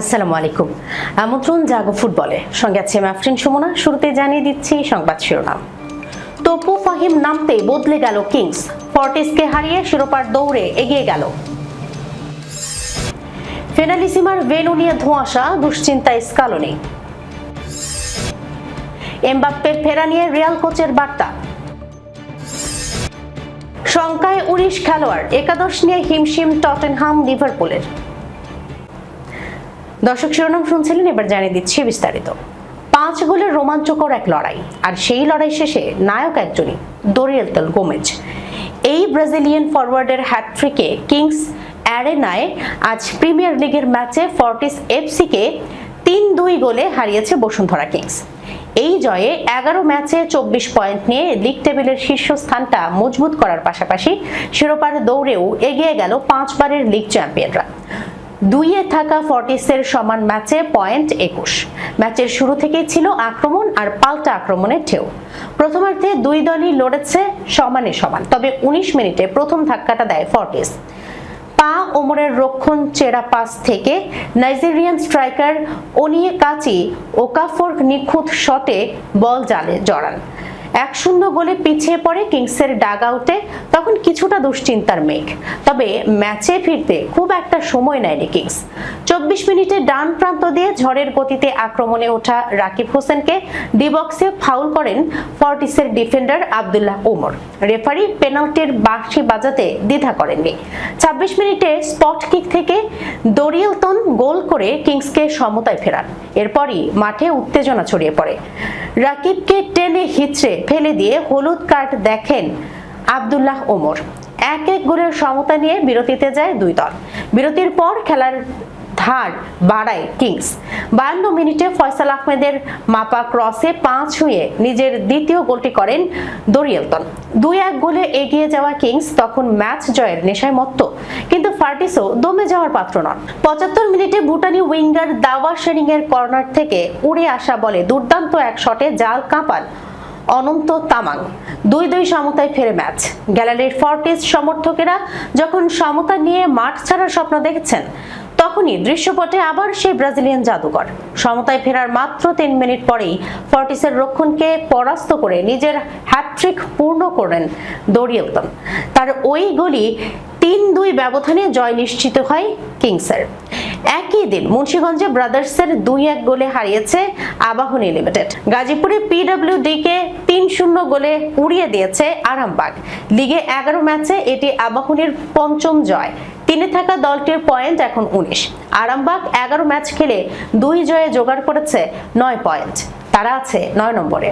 আসসালামু আলাইকুম। আমন্ত্রণ জাগো ফুটবলে, সঙ্গে আছে মাফরিন সুমনা। শুরুতে জানিয়ে দিচ্ছি সংবাদ শিরোনাম। তপু ফাহিম নামতেই বদলে গেল কিংস, ফর্টিসকে হারিয়ে শিরোপার দৌড়ে এগিয়ে গেল। ফেনালিসিমার ভেন্যু নিয়ে ধোঁয়াশা, দুশ্চিন্তায় স্কালোনি। এমবাপ্পের ফেরা নিয়ে রিয়াল কোচের বার্তা। শঙ্কায় 19 খেলোয়াড়, একাদশ নিয়ে হিমশিম টটেনহাম লিভারপুলের। দর্শক শিরোনাম শুনছিলেন, এবার জানিয়ে দিচ্ছি বিস্তারিত। 5 গোলের রোমাঞ্চকর এক লড়াই, আর সেই লড়াই শেষে নায়ক একজনই, দোরিয়েলতন গোমেজ। এই ব্রাজিলিয়ান ফরওয়ার্ডের হ্যাটট্রিকে কিংস অ্যারেনায় আজ প্রিমিয়ার লিগের ম্যাচে ফর্টিস এফসিকে 3-2 গোলে হারিয়েছে বসুন্ধরা কিংস। এই জয়ে 11 ম্যাচে 24 পয়েন্ট নিয়ে লিগ টেবিলের শীর্ষস্থানটা মজবুত করার পাশাপাশি শিরোপার দৌড়েও এগিয়ে গেল 5 বারের লিগ চ্যাম্পিয়নরা। 2-এ থাকা ফর্টিসের সমান ম্যাচে পয়েন্ট 21। ম্যাচের শুরু থেকেই ছিল আক্রমণ আর পাল্টা আক্রমণের ঢেউ। প্রথমার্ধে দুই দলই লড়েছে সমানে সমান, তবে 19 মিনিটে প্রথম ধাক্কাটা দেয় ফর্টিস। পা ওমরের রক্ষণ চেরা পাস থেকে নাইজেরিয়ান স্ট্রাইকার ওনিয়েকাচি ওকাফোর নিখুঁত শটে বল জালে জড়ান। 1-0 গোলে পিছিয়ে পড়ে কিংসের ডাগ আউটে তখন কিছুটা দুশ্চিন্তার মেঘ। তবে ম্যাচে ফিরতে খুব একটা সময় নেয়নি কিংস। 24 মিনিটে ডান প্রান্ত দিয়ে ঝড়ের গতিতে আক্রমণে ওঠা রাকিব হোসেনকে ডি বক্সে ফাউল করেন ফর্টিসের ডিফেন্ডার আব্দুল্লাহ ওমর। রেফারি পেনাল্টির বাঁশি বাজাতে দ্বিধা করেননি। 26 মিনিটে স্পট কিক থেকে দোরিয়েলতন গোল করে কিংসকে সমতায় ফেরান। এরপরই মাঠে উত্তেজনা ছড়িয়ে পড়ে। রাকিবকে টেনে হিচড়ে ফেলে দিয়ে হলুদ কার্ড দেখেন আব্দুল্লাহ ওমর। 1-1 গোলের সমতা নিয়ে বিরতিতে যায় দুই দল। বিরতির পর খেলার ধার বাড়ায় কিংস। 52 মিনিটে ফয়সাল আহমেদের মাপা ক্রসে পা ছুঁয়ে নিজের দ্বিতীয় গোলটি করেন দোরিয়েলতন। 2-1 গোলে এগিয়ে যাওয়া কিংস তখন ম্যাচ জয়ের নেশায় মত্ত, কিন্তু ফার্টিসও দমে যাওয়ার পাত্র নন। 75 মিনিটে ভুটানি উইঙ্গার দাওয়া শেরিং এর কর্নার থেকে উড়ে আসা বলে দুর্দান্ত এক শটে জাল কাঁপান অনন্ত তামাং। 2-2 সমতায় ফেরে ম্যাচ। গ্যালারির ফর্টিস সমর্থকেরা যখন সমতা নিয়ে মাঠ ছাড়ার স্বপ্ন দেখেছেন, তখনই দৃশ্যপটে আবার সেই ব্রাজিলিয়ান জাদুকর। সমতায় ফেরার মাত্র 3 মিনিট পরেই ফর্টিসের রক্ষণকে পরাস্ত করে নিজের হ্যাটট্রিক পূর্ণ করেন দোরিয়েলতন। তার ওই গোলই 3-2 ব্যবধানে জয় নিশ্চিত হয় কিংসের। একই দিন মুন্সিগঞ্জে ব্রাদার্সের 2-1 গোলে হারিয়েছে আবাহনী লিমিটেড। গাজীপুরে পিডব্লিউডি কে 3-0 গোলে উড়িয়ে দিয়েছে আরামবাগ। লিগে 11 ম্যাচে এটি আবাহনীর 5ম জয়। 3-এ থাকা দলটির পয়েন্ট এখন 19। আরামবাগ 11 ম্যাচ খেলে 2 জয়ে জোগাড় করেছে 9 পয়েন্ট। তারা আছে 9 নম্বরে।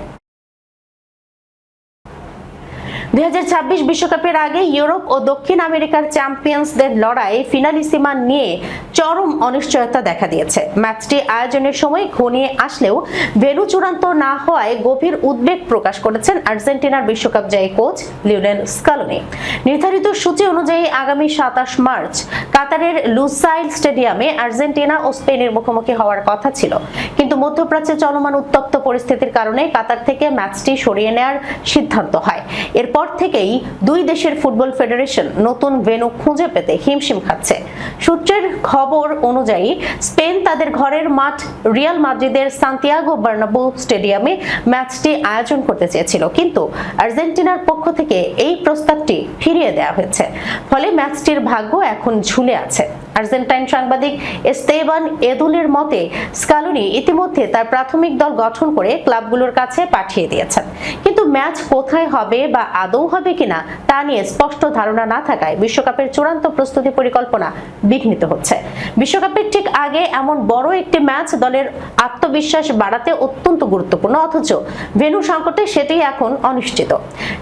2026 বিশ্বকাপের আগে ইউরোপ ও দক্ষিণ আমেরিকার চ্যাম্পিয়ন্সদের লড়াই ফিনালিসিমা নিয়ে চরম অনিশ্চয়তা দেখা দিয়েছে। ম্যাচটি আয়োজনের সময় ঘনিয়ে আসলেও ভেন্যু চূড়ান্ত না হওয়ায় গভীর উদ্বেগ প্রকাশ করেছেন আর্জেন্টিনার বিশ্বকাপ জয়ী কোচ লিওনেল স্কালোনি। নির্ধারিত সূচি অনুযায়ী আগামী 27 মার্চ কাতারের লুসাইল স্টেডিয়ামে আর্জেন্টিনা ও স্পেনের মুখোমুখি হওয়ার কথা ছিল, কিন্তু মধ্যপ্রাচ্যে চলমান উত্তপ্ত পরিস্থিতির কারণে কাতার থেকে ম্যাচটি সরিয়ে নেওয়ার সিদ্ধান্ত হয়। এরপর থেকেই দুই দেশের ফুটবল ফেডারেশন নতুন ভেন্যু খুঁজে পেতে হিমশিম খাচ্ছে। সূত্রের খবর অনুযায়ী স্পেন তাদের ঘরের মাঠ রিয়াল মাদ্রিদের সান্তিয়াগো বার্নাব্যু স্টেডিয়ামে ম্যাচটি আয়োজন করতে চেয়েছিল, কিন্তু আর্জেন্টিনার পক্ষ থেকে এই প্রস্তাবটি ফিরিয়ে দেওয়া হয়েছে। ফলে ম্যাচটির ভাগ্য এখন ঝুলে আছে। আর্জেন্টাইন সাংবাদিক এস্তেবান এদুলের মতে, স্কালোনি ইতিমধ্যে তার প্রাথমিক দল গঠন করে ক্লাবগুলোর কাছে পাঠিয়ে দিয়েছেন, কিন্তু ম্যাচ কোথায় হবে বা আদৌ হবে কিনা তা নিয়ে স্পষ্ট ধারণা না থাকায় বিশ্বকাপের চূড়ান্ত প্রস্তুতি পরিকল্পনা বিঘ্নিত হচ্ছে। বিশ্বকাপের ঠিক আগে এমন বড় একটি ম্যাচ দলের আত্মবিশ্বাস বাড়াতে অত্যন্ত গুরুত্বপূর্ণ, অথচ ভেন্যু সংকটে সেটি এখন অনিশ্চিত।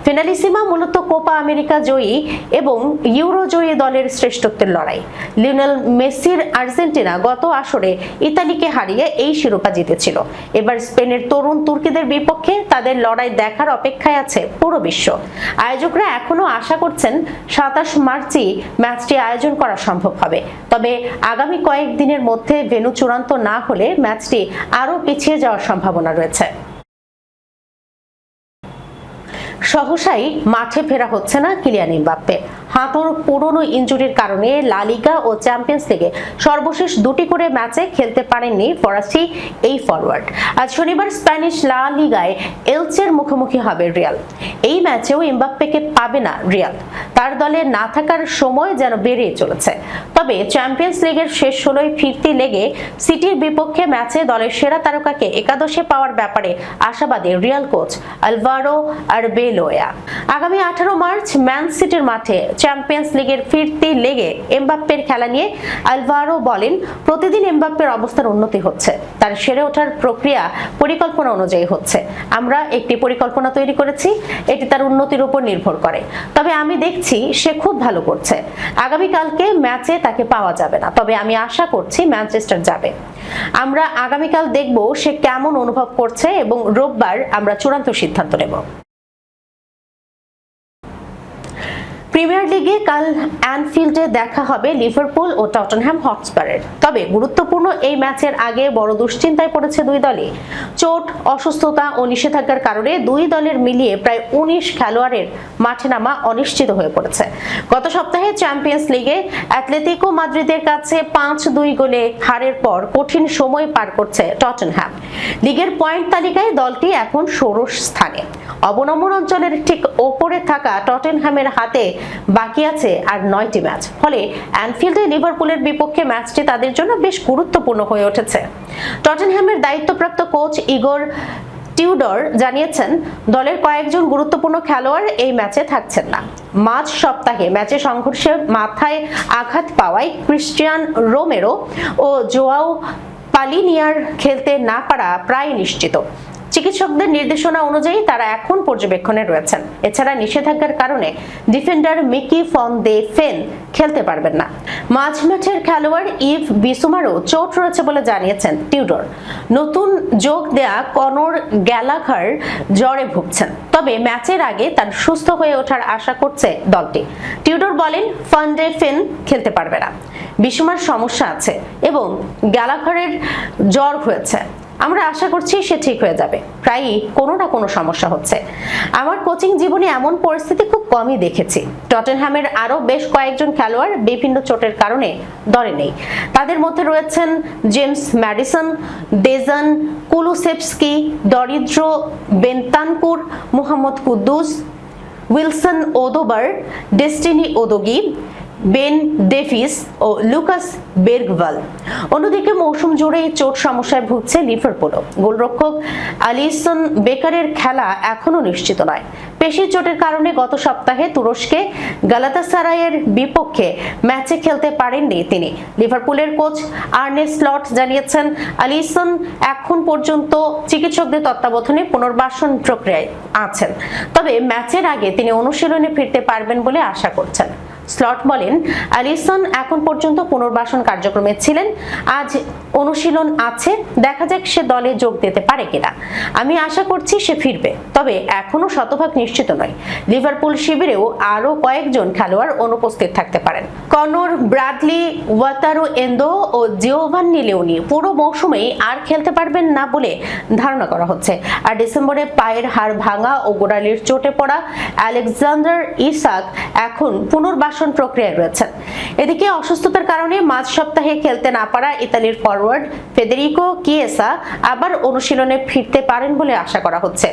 ফিনালিসিমা মূলত কোপা আমেরিকা জয়ী এবং ইউরো জয়ী দলের শ্রেষ্ঠত্বের লড়াই। লিওনেল মেসির আর্জেন্টিনা গত আসরে ইতালিকে হারিয়ে এই শিরোপা জিতেছিল। এবার স্পেনের তরুণ তুর্কিদের বিপক্ষে তাদের লড়াই দেখার অপেক্ষায় আছে পুরো বিশ্ব। আয়োজকরা এখনো আশা করছেন 27 মার্চই ম্যাচটি আয়োজন করা সম্ভব হবে, তবে আগামী কয়েকদিনের মধ্যে ভেন্যু চূড়ান্ত না হলে ম্যাচটি আরও পিছিয়ে যাওয়ার সম্ভাবনা রয়েছে। সহসাই মাঠে ফেরা হচ্ছে না কিলিয়ান এমবাপ্পে। হাঁটুর পুরনো ইনজুরির কারণে লা লিগা ও চ্যাম্পিয়ন্স লিগে সর্বশেষ দুটি করে ম্যাচে খেলতে পারেননি ফরাসি এই ফরওয়ার্ড। আজ শনিবার স্প্যানিশ লা লিগায় এলচের মুখোমুখি হবে রিয়াল। এই ম্যাচেও এমবাপ্পেকে পাবে না রিয়াল। তার দলে না থাকার সময় যেন বেরিয়ে চলেছে। তবে চ্যাম্পিয়ন্স লিগের শেষ 16য় ফিরতি লেগে সিটির বিপক্ষে ম্যাচে দলের সেরা তারকাকে একাদশে পাওয়ার ব্যাপারে আশাবাদী রিয়াল কোচ আলভারো আরবেলোয়া। আগামী 18 মার্চ ম্যান সিটির মাঠে চ্যাম্পিয়ন্স লিগের ফিরতি লেগে এমবাপ্পের খেলা নিয়ে আলভারো বলেন, প্রতিদিন এমবাপ্পের অবস্থার উন্নতি হচ্ছে। তার সেরে ওঠার প্রক্রিয়া পরিকল্পনা অনুযায়ী হচ্ছে। আমরা একটি পরিকল্পনা তৈরি করেছি, এটি তার উন্নতির উপর নির্ভর করে। তবে আমি দেখছি সে খুব ভালো করছে। আগামীকালকে ম্যাচে তাকে পাওয়া যাবে না, তবে আমি আশা করছি ম্যানচেস্টার যাবে। আমরা আগামীকাল দেখব সে কেমন অনুভব করছে এবং রোববার আমরা চূড়ান্ত সিদ্ধান্ত নেব। প্রিমিয়ার লিগে কাল অ্যানফিল্ডে দেখা হবে লিভারপুল ও টটনহ্যাম হটস্পারের। তবে গুরুত্বপূর্ণ এই ম্যাচের আগে বড় দুশ্চিন্তায় পড়েছে দুই দলই। চোট, অসুস্থতা ও নিষেধাজ্ঞার কারণে দুই দলের মিলিয়ে প্রায় 19 খেলোয়াড়ের মাঠে নামা অনিশ্চিত হয়ে পড়েছে। গত সপ্তাহে চ্যাম্পিয়ন্স লিগে অ্যাটলেটিকো মাদ্রিদের কাছে 5-2 গোলে হারের পর কঠিন সময় পার করছে টটনহ্যাম। লিগের পয়েন্ট তালিকায় দলটি এখন ষোড়শ স্থানে। অবনমন অঞ্চলের ঠিক ওপরে থাকা টটেনহ্যামের হাতে বাকি আছে আর 9টি ম্যাচ। ফলে অ্যানফিল্ডে লিভারপুলের বিপক্ষে ম্যাচটি তাদের জন্য বেশ গুরুত্বপূর্ণ হয়ে উঠেছে। টটেনহ্যামের দায়িত্বপ্রাপ্ত কোচ ইগোর টিউডর জানিয়েছেন, দলের কয়েকজন গুরুত্বপূর্ণ খেলোয়াড় এই ম্যাচে থাকছেন না। মাঝ সপ্তাহে ম্যাচে সংঘর্ষে মাথায় আঘাত পাওয়ায় ক্রিস্টিয়ান রোমেরো ও জোয়াও পালিনিয়ার খেলতে না পারা প্রায় নিশ্চিত। চিকিৎসকদের নির্দেশনা অনুযায়ী তারা এখন পর্যবেক্ষণে রয়েছেন। এছাড়া নিষেধাজ্ঞার কারণে ডিফেন্ডার মিকি ফন দে ফেন খেলতে পারবেন না। মাঝমাঠের খেলোয়াড় ইভ বিসুমারও চোট রয়েছে বলে জানিয়েছেন টিউডর। নতুন যোগ দেয়া কনর গ্যালাঘার জ্বরে ভুগছেন, তবে ম্যাচের আগে তার সুস্থ হয়ে ওঠার আশা করছে দলটি। টিউডর বলেন, ফন দে ফেন খেলতে পারবে না। বিসুমার সমস্যা আছে এবং গ্যালাঘারের জ্বর হয়েছে। আমরা আশা করছি সে ঠিক হয়ে যাবে। প্রায়ই কোনো না কোনো সমস্যা হচ্ছে। আমার কোচিং জীবনে এমন পরিস্থিতি খুব কমই দেখেছি। টটেনহ্যামের আরো বেশ কয়েকজন খেলোয়াড় বিভিন্ন চোটের কারণে দলে নেই। তাদের মধ্যে রয়েছেন জেমস ম্যাডিসন, দেজান কুলুসেভস্কি, দরিদ্র Bentancur, Mohammed Kudus, Wilson Odobert, Destiny Udogie, Ben Davies ও লুকাস বের্গভাল। অন্যদিকে মৌসুম জুড়ে চোট সমস্যায় ভুগছে লিভারপুলও। গোলরক্ষক আলিসন বেকারের খেলা এখনো নিশ্চিত নয়। পেশির চোটের কারণে গত সপ্তাহে তুরস্কে গালাতাসারাইয়ের বিপক্ষে ম্যাচে খেলতে পারেননি তিনি। লিভারপুলের কোচ আর্নে স্লট জানিয়েছেন, আলিসন এখন পর্যন্ত চিকিৎসকদের তত্ত্বাবধানে পুনর্বাসন প্রক্রিয়ায় আছেন। তবে ম্যাচের আগে তিনি অনুশীলনে ফিরতে পারবেন বলে আশা করছেন। স্লট বলেন, আলিসন এখন পর্যন্ত পুনর্বাসন কার্যক্রমে ছিলেন। আজ অনুশীলন আছে, দেখা যাক সে দলে যোগ দিতে পারে কিনা। আমি আশা করছি সে ফিরবে, তবে এখনো শতভাগ নিশ্চিত নয়। লিভারপুল শিবিরেও আরো কয়েকজন খেলোয়াড় অনুপস্থিত থাকতে পারেন। কনর ব্র্যাডলি, ওয়াতারো এন্দো ও জিওভান্নি লিওনি পুরো মৌসুমেই আর খেলতে পারবেন না বলে ধারণা করা হচ্ছে। আর ডিসেম্বরে পায়ের হাড় ভাঙা ও গোড়ালির চোটে পড়া আলেকজান্ডার ইসাক এখন পুনর্বাসন প্রক্রিয়ায় রয়েছেন। এদিকে অসুস্থতার কারণে মাঝ সপ্তাহে খেলতে না পারা ইতালির ফরওয়ার্ড ফেদেরিকো কিয়েসা আবার অনুশীলনে ফিরতে পারেন বলে আশা করা হচ্ছে।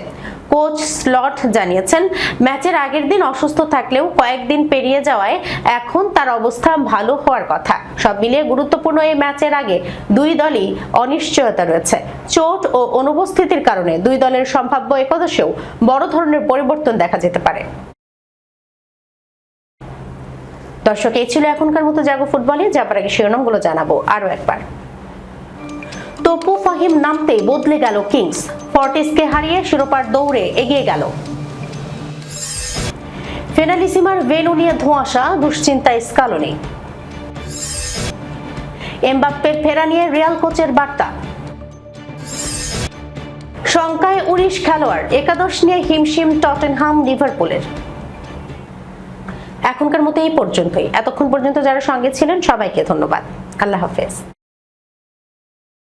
কোচ স্লট জানিয়েছেন, ম্যাচের আগের দিন অসুস্থ থাকলেও কয়েকদিন পেরিয়ে যাওয়ায় এখন তার অবস্থা ভালো হওয়ার কথা। সব মিলিয়ে গুরুত্বপূর্ণ এই ম্যাচের আগে দুই দলই অনিশ্চয়তা রয়েছে। চোট ও অনুপস্থিতির কারণে দুই দলের সম্ভাব্য একাদশেও বড় ধরনের পরিবর্তন দেখা যেতে পারে। দর্শক, এই ছিল এখনকার মতো জাগো ফুটবলে। যাবার আগে শিরোনামগুলো জানাবো আরো একবার। তপু ফাহিম নামতে বদলে গেল কিংস, ফর্টিসকে হারিয়ে শিরোপার দৌড়ে এগিয়ে গেল। ফেনালিসিমার ভেন্যু নিয়ে ধোঁয়াশা, দুশ্চিন্তায় স্কালোনি। এমবাপ্পের ফেরা নিয়ে রিয়াল কোচের বার্তা। শঙ্কায় 19 খেলোয়াড়, একাদশ নিয়ে হিমশিম টটেনহাম লিভারপুলের। এখনকার মতো এই পর্যন্তই। এতক্ষণ পর্যন্ত যারা সঙ্গে ছিলেন সবাইকে ধন্যবাদ। আল্লাহ হাফেজ।